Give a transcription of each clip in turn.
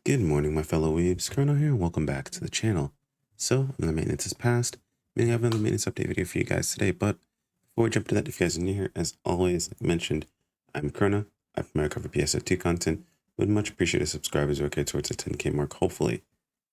Good morning, my fellow weebs. Chrono here, and welcome back to the channel. So, another maintenance is past. I have another maintenance update video for you guys today, but before we jump to that, if you guys are new here, as always, like mentioned, I'm Chrono. I primarily cover PSO2 content. Would much appreciate a subscribe as we get towards the 10K mark, hopefully,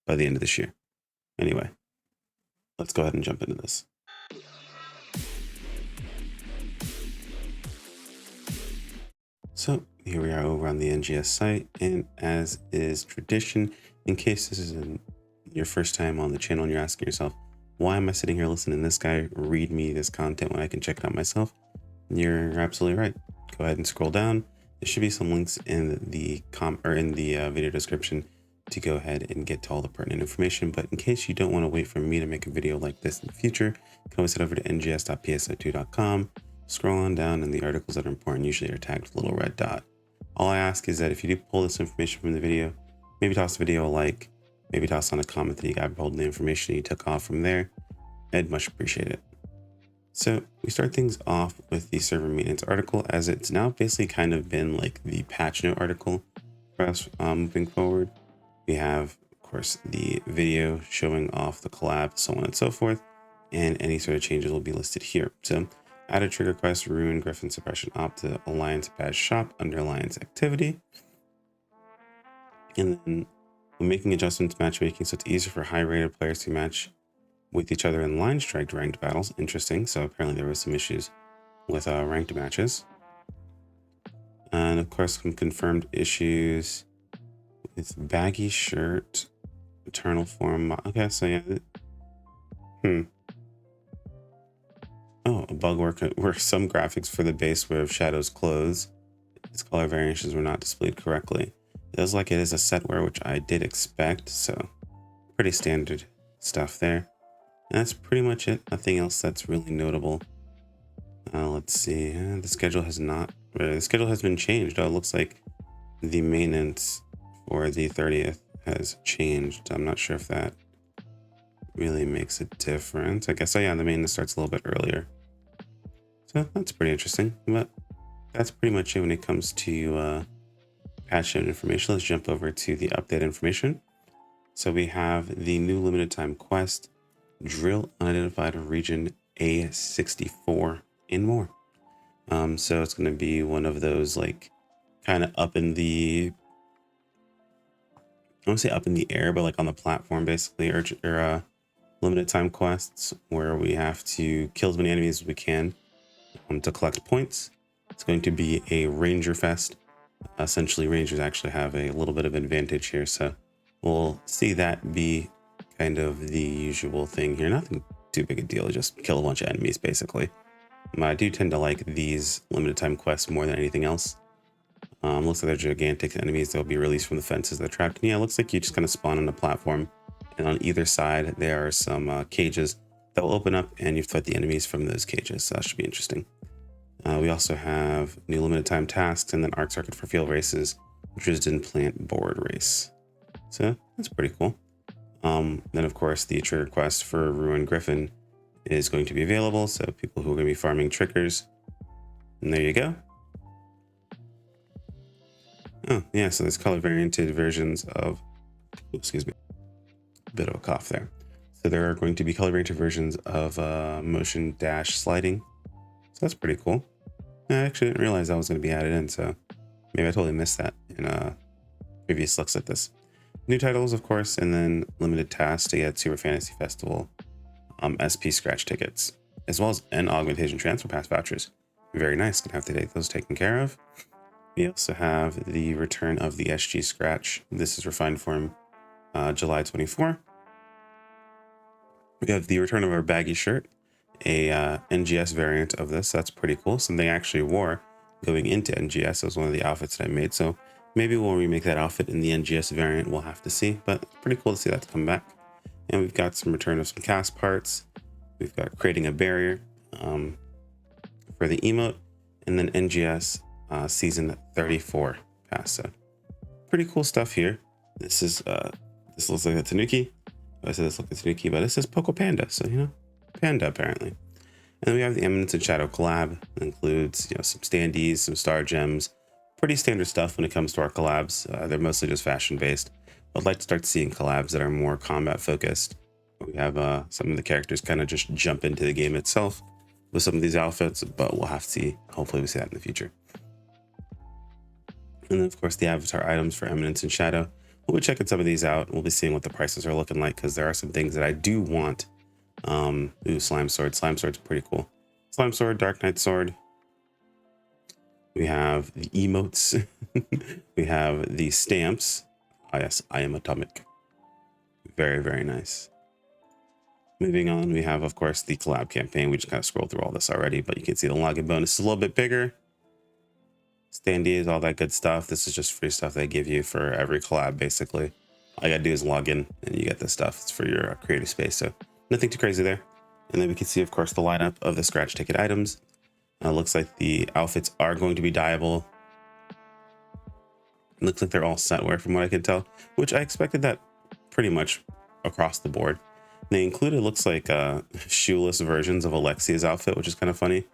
by the end of this year. Anyway, let's go ahead and jump into this. So here we are over on the NGS site, and as is tradition, in case this is your first time on the channel and you're asking yourself, why am I sitting here listening to this guy read me this content when I can check it out myself? You're absolutely right. Go ahead and scroll down. There should be some links in the video description to go ahead and get to all the pertinent information. But in case you don't want to wait for me to make a video like this in the future, you can always head over to ngs.pso2.com. Scroll on down, and the articles that are important usually are tagged with a little red dot. All I ask is that if you do pull this information from the video, maybe toss the video a like, maybe toss on a comment that you got pulled the information you took off from there. I'd much appreciate it. So we start things off with the server maintenance article, as it's now basically kind of been like the patch note article for us moving forward. We have, of course, the video showing off the collab, so on and so forth, and any sort of changes will be listed here. So add a trigger request, ruin Griffin suppression op to Alliance badge shop under Alliance activity. And then we're making adjustments to matchmaking so it's easier for high rated players to match with each other in line strike ranked battles. Interesting. So apparently there was some issues with ranked matches. And of course, some confirmed issues with baggy shirt, eternal form. Okay, so yeah. Oh, a bug where some graphics for the base wear of Shadow's clothes, its color variations were not displayed correctly. It looks like it is a set wear, which I did expect, so pretty standard stuff there. And that's pretty much it. Nothing else that's really notable. Let's see. The schedule has been changed. Oh, it looks like the maintenance for the 30th has changed. I'm not sure if that really makes a difference. I guess, oh yeah, the maintenance starts a little bit earlier. So that's pretty interesting, but that's pretty much it when it comes to patch note information. Let's jump over to the update information. So we have the new limited time quest, drill unidentified region A64 and more. So it's going to be one of those like kind of up in the, I won't say up in the air, but like on the platform basically, or limited time quests where we have to kill as many enemies as we can to collect points. It's going to be a ranger fest. Essentially, rangers actually have a little bit of advantage here, so we'll see that be kind of the usual thing here. Nothing too big a deal, just kill a bunch of enemies basically. I do tend to like these limited time quests more than anything else. Looks like they're gigantic enemies that will be released from the fences they're trapped in. Yeah, it looks like you just kind of spawn on the platform, and on either side there are some cages that will open up, and you fight the enemies from those cages, so that should be interesting. We also have new limited time tasks and then arc circuit for field races, Dresden plant board race. So that's pretty cool. Then of course the trigger quest for Ruin Griffin is going to be available, so people who are going to be farming triggers. And there you go. Oh yeah, so there's color varianted versions of, excuse me, a bit of a cough there. So there are going to be color varianted versions of motion dash sliding. So that's pretty cool. I actually didn't realize that was going to be added in, so maybe I totally missed that in previous looks at this. New titles, of course, and then limited tasks to get Super Fantasy Festival SP scratch tickets, as well as an augmentation transfer pass vouchers. Very nice. Gonna have to get those taken care of. We also have the return of the SG scratch. This is refined form July 24. We have the return of our baggy shirt, a NGS variant of this. That's pretty cool. Something I actually wore going into NGS as one of the outfits that I made. So maybe we'll remake that outfit in the NGS variant. We'll have to see, but pretty cool to see that come back. And we've got some return of some cast parts. We've got creating a barrier for the emote, and then NGS season 34 pass. So pretty cool stuff here. This looks like a Tanuki. I said this looks like a Tanuki, but it says Poco Panda. So, Panda apparently. And then we have the Eminence and Shadow collab. It includes, some standees, some star gems, pretty standard stuff when it comes to our collabs. They're mostly just fashion based. I'd like to start seeing collabs that are more combat focused. We have some of the characters kind of just jump into the game itself with some of these outfits, but we'll have to see. Hopefully we see that in the future. And then of course the avatar items for Eminence and Shadow. We'll be checking some of these out. We'll be seeing what the prices are looking like, because there are some things that I do want. Ooh, Slime Sword. Slime Sword's pretty cool. Slime Sword, Dark Knight Sword. We have the emotes. We have the stamps. Oh yes, I am atomic. Very, very nice. Moving on, we have, of course, the collab campaign. We just kind of scrolled through all this already, but you can see the login bonus is a little bit bigger. Standees, all that good stuff. This is just free stuff they give you for every collab, basically. All you gotta do is log in and you get this stuff. It's for your creative space, so nothing too crazy there. And then we can see, of course, the lineup of the scratch ticket items. Looks like the outfits are going to be dyeable. Looks like they're all setwear from what I can tell, which I expected that pretty much across the board. They included, looks like shoeless versions of Alexia's outfit, which is kind of funny.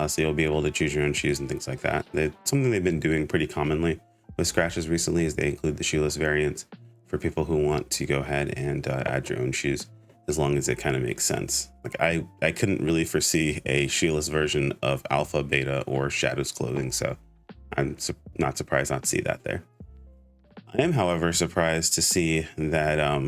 So you'll be able to choose your own shoes and things like that. Something they've been doing pretty commonly with scratches recently is they include the shoeless variants for people who want to go ahead and add your own shoes, as long as it kind of makes sense. Like I couldn't really foresee a shoeless version of Alpha, Beta, or Shadow's clothing, so I'm not surprised not to see that there. I am, however, surprised to see that, I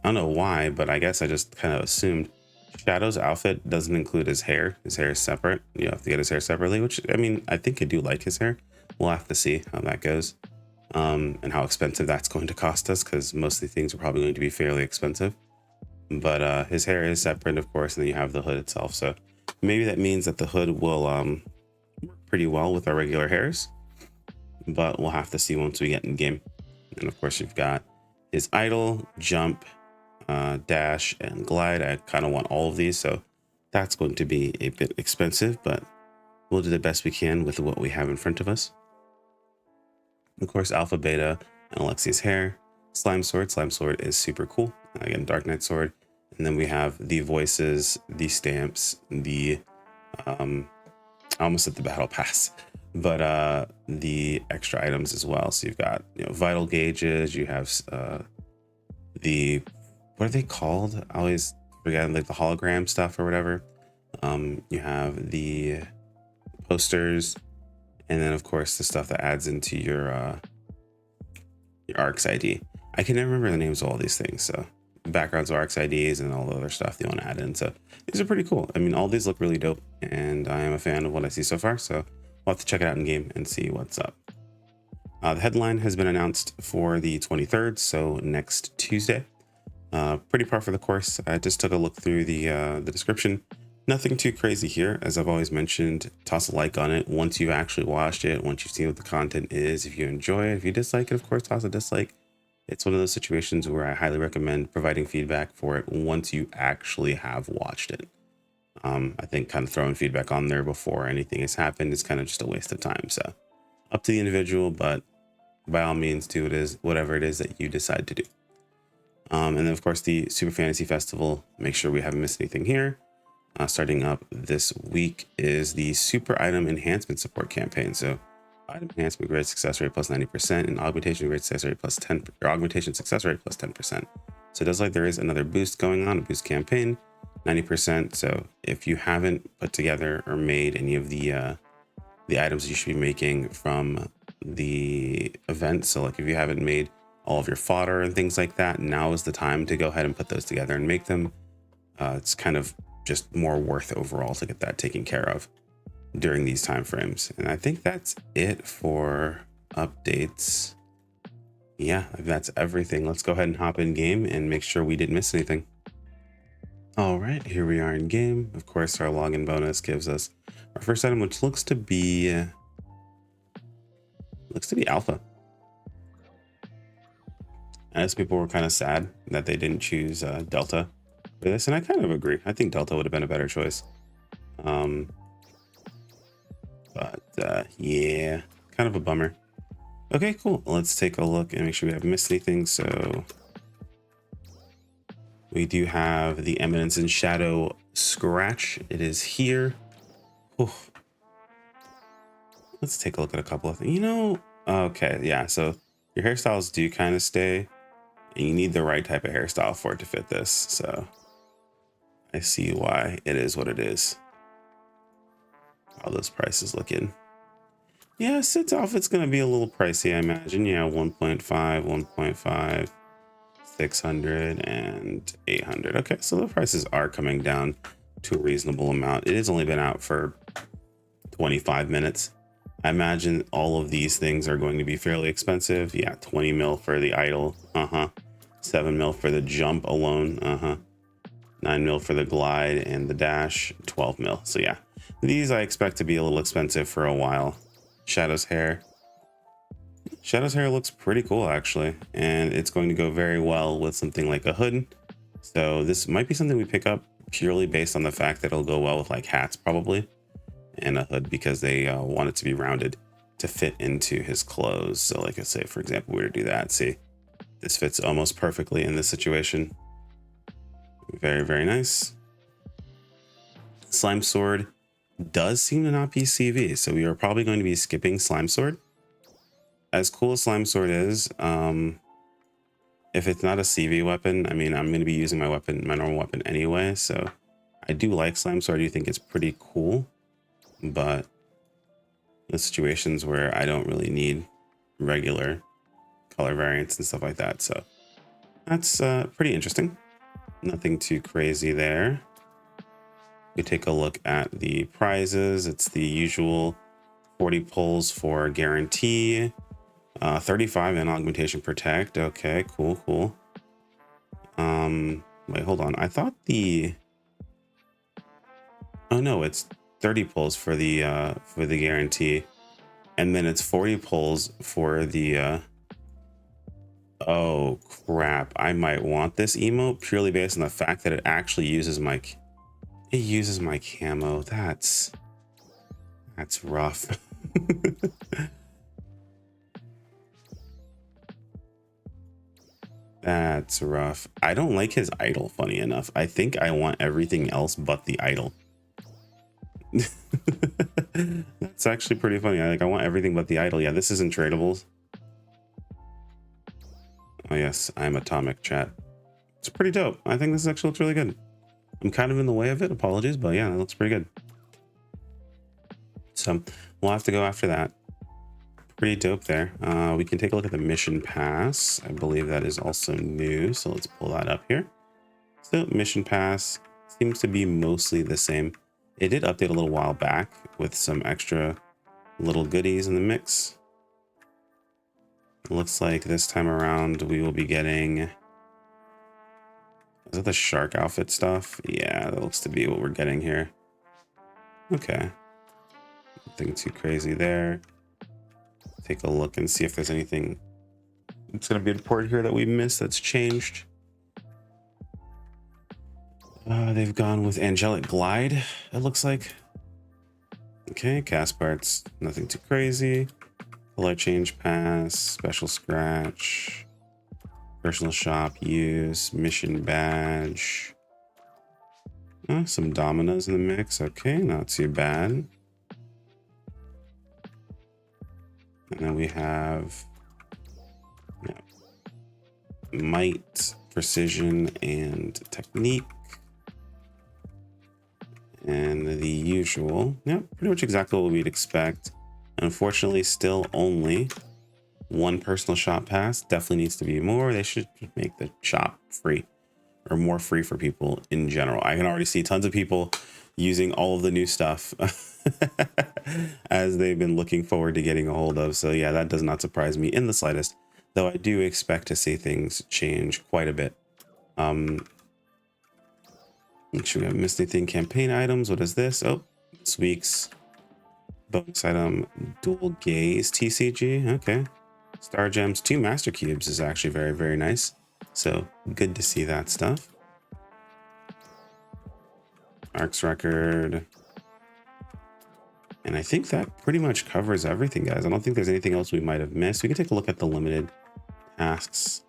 don't know why, but I guess I just kind of assumed Shadow's outfit doesn't include his hair. His hair is separate. You have to get his hair separately, which, I mean, I think I do like his hair. We'll have to see how that goes, and how expensive that's going to cost us, because most of the things are probably going to be fairly expensive. But his hair is separate, of course, and then you have the hood itself. So maybe that means that the hood will work pretty well with our regular hairs, but we'll have to see once we get in game. And of course, you've got his idle, jump, dash, and glide. I kind of want all of these, so that's going to be a bit expensive, but we'll do the best we can with what we have in front of us. Of course, Alpha, Beta, and Alexia's hair. Slime Sword. Slime Sword is super cool. Again, Dark Knight Sword. And then we have the voices, the stamps, the I almost said the battle pass, but the extra items as well. So you've got, you know, vital gauges. You have the, what are they called? I always forget, like the hologram stuff or whatever. You have the posters, and then of course the stuff that adds into your ARC's ID. I can never remember the names of all these things. So backgrounds of ARC's IDs and all the other stuff you want to add in. So these are pretty cool. I mean, all these look really dope, and I am a fan of what I see so far. So we'll have to check it out in game and see what's up. The headline has been announced for the 23rd, so next Tuesday. Pretty par for the course. I just took a look through the description. Nothing too crazy here. As I've always mentioned, toss a like on it once you've actually watched it, once you've seen what the content is. If you enjoy it, if you dislike it, of course, toss a dislike. It's one of those situations where I highly recommend providing feedback for it once you actually have watched it. I think kind of throwing feedback on there before anything has happened is kind of just a waste of time. So up to the individual, but by all means, do whatever it is that you decide to do. And then of course the Super Fantasy Festival, make sure we haven't missed anything here. Starting up this week is the Super Item Enhancement Support Campaign. So item enhancement grade success rate plus 90% and augmentation grade success rate plus 10, or augmentation success rate plus 10%. So it does like there is another boost going on, a boost campaign, 90%. So if you haven't put together or made any of the items you should be making from the event, so like if you haven't made all of your fodder and things like that, now is the time to go ahead and put those together and make them. It's kind of just more worth overall to get that taken care of during these time frames. And I think that's it for updates. Yeah, that's everything. Let's go ahead and hop in game and make sure we didn't miss anything. All right, here we are in game. Of course, our login bonus gives us our first item, which looks to be Alpha. I guess people were kind of sad that they didn't choose Delta for this, and I kind of agree. I think Delta would have been a better choice. Yeah, kind of a bummer. Okay, cool. Let's take a look and make sure we haven't missed anything. So we do have the Eminence and Shadow scratch. It is here. Oof. Let's take a look at a couple of things. You know, okay, yeah. So your hairstyles do kind of stay And you need the right type of hairstyle for it to fit this. So I see why it is what it is. How those prices looking. Yeah, Sid's outfit's going to be a little pricey, I imagine. Yeah, 1.5, 1.5, 600, and 800. Okay, so the prices are coming down to a reasonable amount. It has only been out for 25 minutes. I imagine all of these things are going to be fairly expensive. Yeah, 20 mil for the idle. 7 mil for the jump alone. 9 mil for the glide and the dash. 12 mil. So yeah, these I expect to be a little expensive for a while. Shadow's hair. Shadow's hair looks pretty cool actually, and it's going to go very well with something like a hood. So this might be something we pick up purely based on the fact that it'll go well with like hats probably, and a hood because they want it to be rounded to fit into his clothes. So like I say, for example, we were to do that. See, this fits almost perfectly in this situation. Very, very nice. Slime Sword does seem to not be CV, so we are probably going to be skipping Slime Sword. As cool as Slime Sword is, if it's not a CV weapon, I mean, I'm going to be using my normal weapon anyway, so I do like Slime Sword. I do think it's pretty cool, but the situations where I don't really need regular color variants and stuff like that, so that's pretty interesting. Nothing too crazy there. We take a look at the prizes. It's the usual 40 pulls for guarantee, 35 in augmentation protect. Okay, cool. Wait, hold on. I thought oh no, it's 30 pulls for the guarantee, and then it's 40 pulls for the oh crap. I might want this emote purely based on the fact that it actually uses my camo. That's rough. That's rough. I don't like his idol, funny enough. I think I want everything else but the idol. That's actually pretty funny. I want everything but the idol. Yeah, this isn't tradables. Oh yes, I'm Atomic, chat. It's pretty dope. I think this actually looks really good. I'm kind of in the way of it, apologies, but yeah, it looks pretty good. So we'll have to go after that. Pretty dope there. We can take a look at the mission pass. I believe that is also new, so let's pull that up here. So mission pass seems to be mostly the same. It did update a little while back with some extra little goodies in the mix. It looks like this time around we will be getting, is that the shark outfit stuff? Yeah, that looks to be what we're getting here. Okay, nothing too crazy there. Take a look and see if there's anything that's going to be important here that we missed that's changed. They've gone with Angelic Glide, it looks like. Okay, cast parts, nothing too crazy. Color change pass, special scratch, personal shop use, mission badge. Some dominoes in the mix. Okay, not too bad. And then we have might, precision, and technique. And the usual. Yeah, pretty much exactly what we'd expect. Unfortunately, still only one personal shop pass. Definitely needs to be more. They should make the shop free, or more free for people in general. I can already see tons of people using all of the new stuff as they've been looking forward to getting a hold of. So yeah, that does not surprise me in the slightest, though I do expect to see things change quite a bit. Make sure we haven't missed anything. Campaign items. What is this? Oh, this week's bonus item, dual gaze TCG. Okay. Star gems, 2 master cubes is actually very, very nice. So good to see that stuff. Arcs record. And I think that pretty much covers everything, guys. I don't think there's anything else we might have missed. We can take a look at the limited tasks.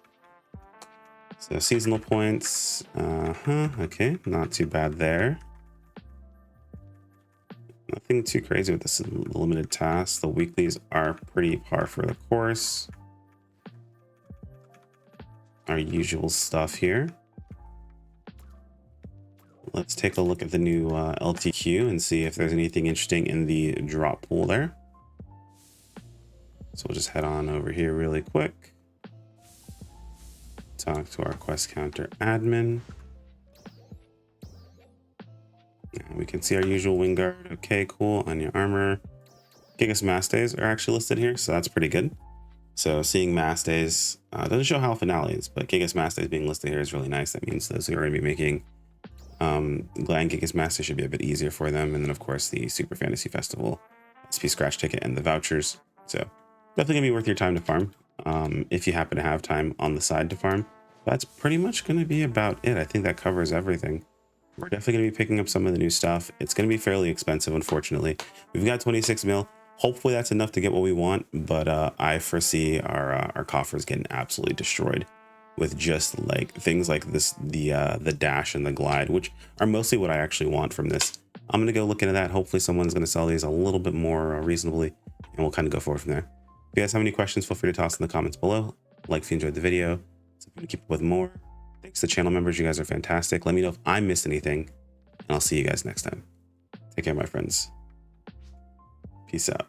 So seasonal points. Okay, not too bad there. Nothing too crazy with this limited tasks. The weeklies are pretty par for the course. our usual stuff here. Let's take a look at the new LTQ and see if there's anything interesting in the drop pool there. So we'll just head on over here really quick. Talk to our quest counter admin. We can see our usual wing guard. Okay, cool. On your armor. Gigas mass days are actually listed here, so that's pretty good. So seeing mass days doesn't show how finales, but Gigas mass days being listed here is really nice. That means those who are going to be making Gland Gigas mass days should be a bit easier for them. And then of course the Super Fantasy Festival SP scratch ticket and the vouchers. So definitely gonna be worth your time to farm if you happen to have time on the side to farm. That's pretty much going to be about it. I think that covers everything. We're definitely going to be picking up some of the new stuff. It's going to be fairly expensive, unfortunately. We've got 26 mil. Hopefully that's enough to get what we want, but I foresee our coffers getting absolutely destroyed with just like things like this, the dash and the glide, which are mostly what I actually want from this. I'm going to go look into that. Hopefully someone's going to sell these a little bit more reasonably, and we'll kind of go forward from there. If you guys have any questions, feel free to toss in the comments below. Like if you enjoyed the video. So if you want to keep up with more, thanks to the channel members. You guys are fantastic. Let me know if I missed anything, and I'll see you guys next time. Take care, my friends. Peace out.